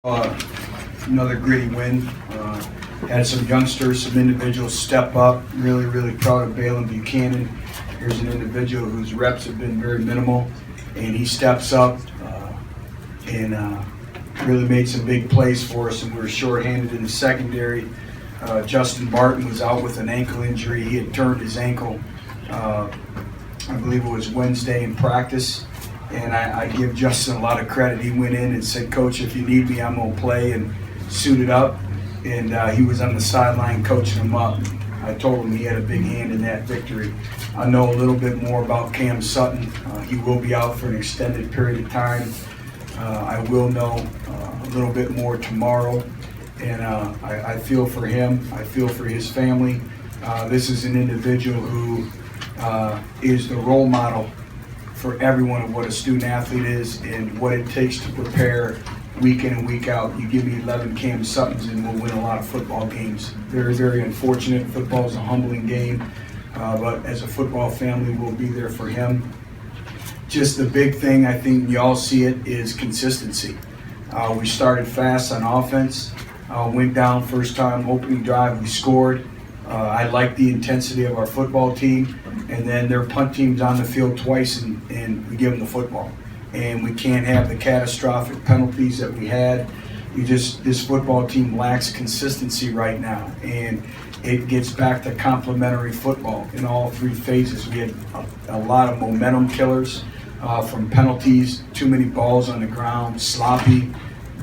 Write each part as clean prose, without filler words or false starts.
Another gritty win. Had some youngsters, some individuals step up. Really proud of Balin Buchanan. Here's an individual whose reps have been very minimal, and he steps up and really made some big plays for us, and we were shorthanded in the secondary. Justin Martin was out with an ankle injury. He had turned his ankle, I believe it was Wednesday in practice. And I give Justin a lot of credit. He went in and said, "Coach, if you need me, I'm going to play," and suited up. And he was on the sideline coaching him up. I told him he had a big hand in that victory. I know a little bit more about Cam Sutton. He will be out for an extended period of time. I will know a little bit more tomorrow. And I feel for him. I feel for his family. This is an individual who is the role model for everyone of what a student athlete is and what it takes to prepare week in and week out. You give me 11 Cam Suttons and we'll win a lot of football games. Very unfortunate. Football is a humbling game, but as a football family, we'll be there for him. Just the big thing, I think you all see it, is consistency. We started fast on offense, went down first time opening drive, we scored. I like the intensity of our football team, and then their punt team's on the field twice and we give them the football. And we can't have the catastrophic penalties that we had. This football team lacks consistency right now, and it gets back to complementary football in all three phases. We had a lot of momentum killers from penalties, too many balls on the ground, sloppy,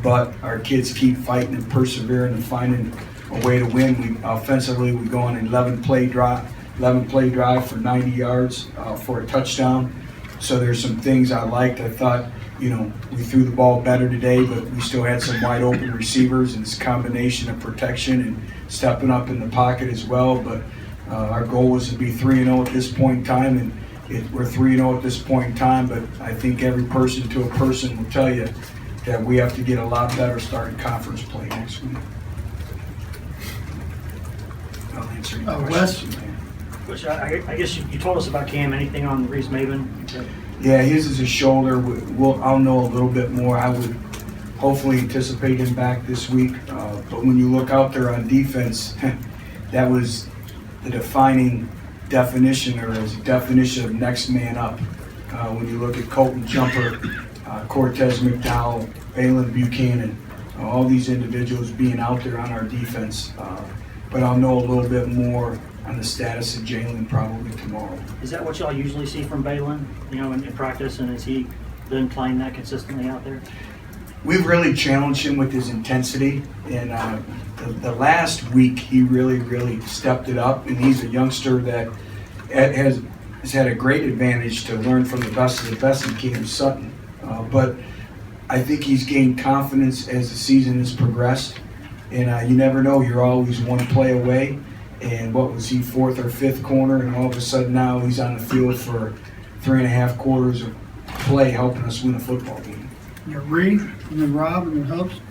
but our kids keep fighting and persevering and finding a way to win. Offensively, we go on an 11 play drive for 90 yards for a touchdown. So there's some things I liked. I thought, we threw the ball better today, but we still had some wide open receivers, and it's a combination of protection and stepping up in the pocket as well. But our goal was to be 3-0 at this point in time, and we're 3-0 at this point in time. But I think every person to a person will tell you that we have to get a lot better starting conference play next week. I'll answer your question. Which I guess you told us about Cam. Anything on Reese Maven? Yeah, his is a shoulder. I'll know a little bit more. I would hopefully anticipate him back this week. But when you look out there on defense, that was the definition of next man up. When you look at Colton Jumper, Cortez McDowell, Balin Buchanan, all these individuals being out there on our defense. But I'll know a little bit more on the status of Jalen probably tomorrow. Is that what y'all usually see from Balin, in practice, and is he been playing that consistently out there? We've really challenged him with his intensity, and the last week he really stepped it up, and he's a youngster that has had a great advantage to learn from the best of the best in Cam Sutton. But I think he's gained confidence as the season has progressed, and you never know, you're always one play away. And what was he, fourth or fifth corner, and all of a sudden now he's on the field for 3.5 quarters of play, helping us win a football game. You Reed, and then Rob, and then Hopes.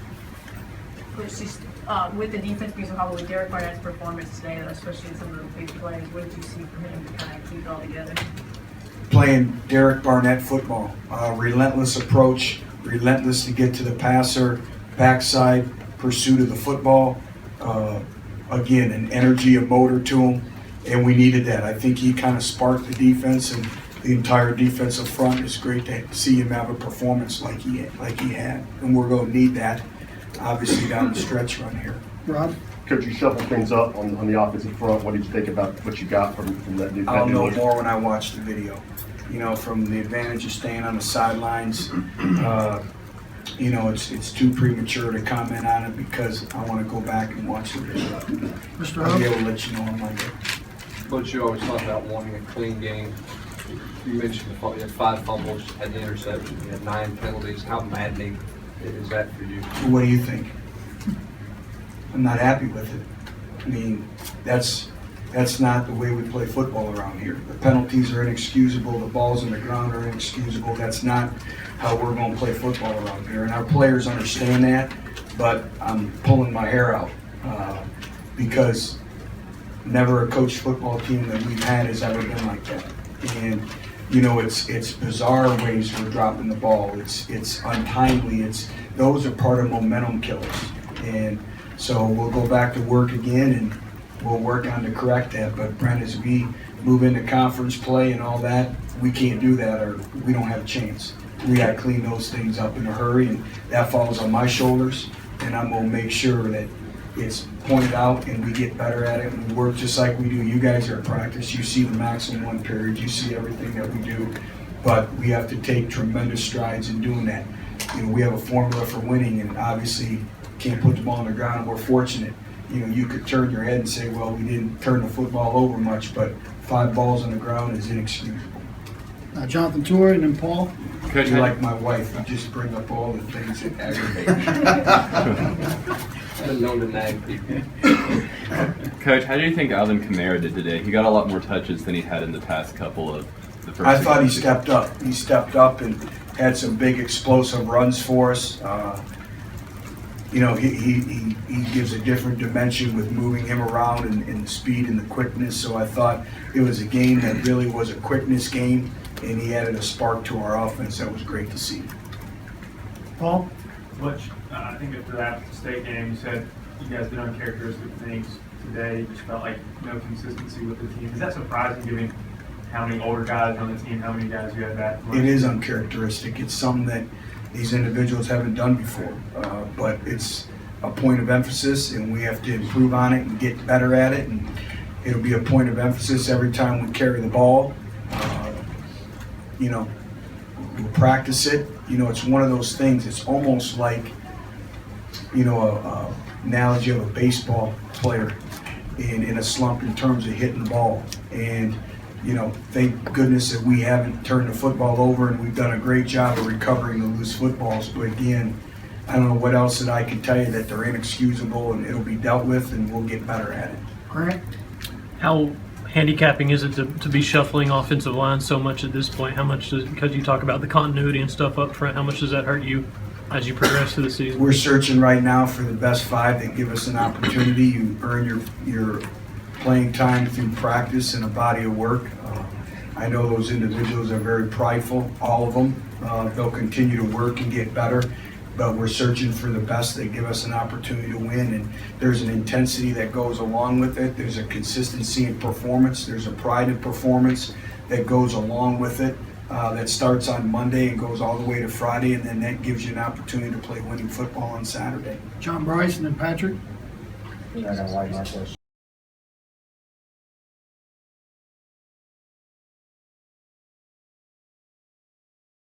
With the defense being so humble, with Derek Barnett's performance today, especially in some of the big plays, what did you see from him to kind of keep it all together? Playing Derek Barnett football, relentless approach, relentless to get to the passer, backside pursuit of the football. Again, an energy, a motor to him, and we needed that. I think he kind of sparked the defense, and the entire defensive front. It's great to see him have a performance like he had, and we're going to need that, obviously, down the stretch run here. Rob? Could you shuffle things up on the offensive front? What did you think about what you got from that new? I'll know more when I watch the video. From the advantage of staying on the sidelines. It's too premature to comment on it because I want to go back and watch the video. Mr. I'll be able Hopes? to let you know on Monday. But you always talk about wanting a clean game. You mentioned you had 5 fumbles, had the interception, you had 9 penalties. How maddening is that for you? What do you think? I'm not happy with it. I mean, that's not the way we play football around here. The penalties are inexcusable. The balls on the ground are inexcusable. That's not how we're going to play football around here. And our players understand that, but I'm pulling my hair out because never a coached football team that we've had has ever been like that. And it's bizarre ways we're dropping the ball. It's untimely. It's those are part of momentum killers. And so we'll go back to work again and we'll work on to correct that. But Brent, as we move into conference play and all that, we can't do that or we don't have a chance. We gotta clean those things up in a hurry, and that falls on my shoulders, and I'm gonna make sure that it's pointed out and we get better at it and we work just like we do. You guys are at practice, you see the maximum 1 period, you see everything that we do, but we have to take tremendous strides in doing that. You know, we have a formula for winning and obviously can't put the ball on the ground, and we're fortunate. You know, you could turn your head and say, well, we didn't turn the football over much, but 5 balls on the ground is inexcusable. Jonathan Torrey and then Paul. Coach, You're like my wife, you just bring up all the things that aggravate me. I've been known to nag people. Coach, how do you think Alvin Kamara did today? He got a lot more touches than he had in the past couple of the first. I two thought he games. stepped up. He stepped up and had some big explosive runs for us. You know, he gives a different dimension with moving him around and the speed and the quickness. So I thought it was a game that really was a quickness game, and he added a spark to our offense that was great to see. Paul? Butch, I think after that state game, you said you guys did uncharacteristic things today. You just felt like no consistency with the team. Is that surprising, given how many older guys on the team, how many guys you had back? It is uncharacteristic. It's something that these individuals haven't done before, but it's a point of emphasis, and we have to improve on it and get better at it. And it'll be a point of emphasis every time we carry the ball. You know, we'll practice it. You know, it's one of those things. It's almost like, you know, a analogy of a baseball player in a slump in terms of hitting the ball. And you know, thank goodness that we haven't turned the football over, and we've done a great job of recovering the loose footballs. But again, I don't know what else that I can tell you, that they're inexcusable and it'll be dealt with and we'll get better at it. Grant? How handicapping is it to be shuffling offensive line so much at this point? How much does, because you talk about the continuity and stuff up front, how much does that hurt you as you progress through the season? We're searching right now for the best 5 that give us an opportunity. You earn your playing time through practice and a body of work. I know those individuals are very prideful, all of them. They'll continue to work and get better, but we're searching for the best that give us an opportunity to win. And there's an intensity that goes along with it. There's a consistency in performance. There's a pride in performance that goes along with it. That starts on Monday and goes all the way to Friday, and then that gives you an opportunity to play winning football on Saturday. John Bryce and then Patrick. I got a white mark question.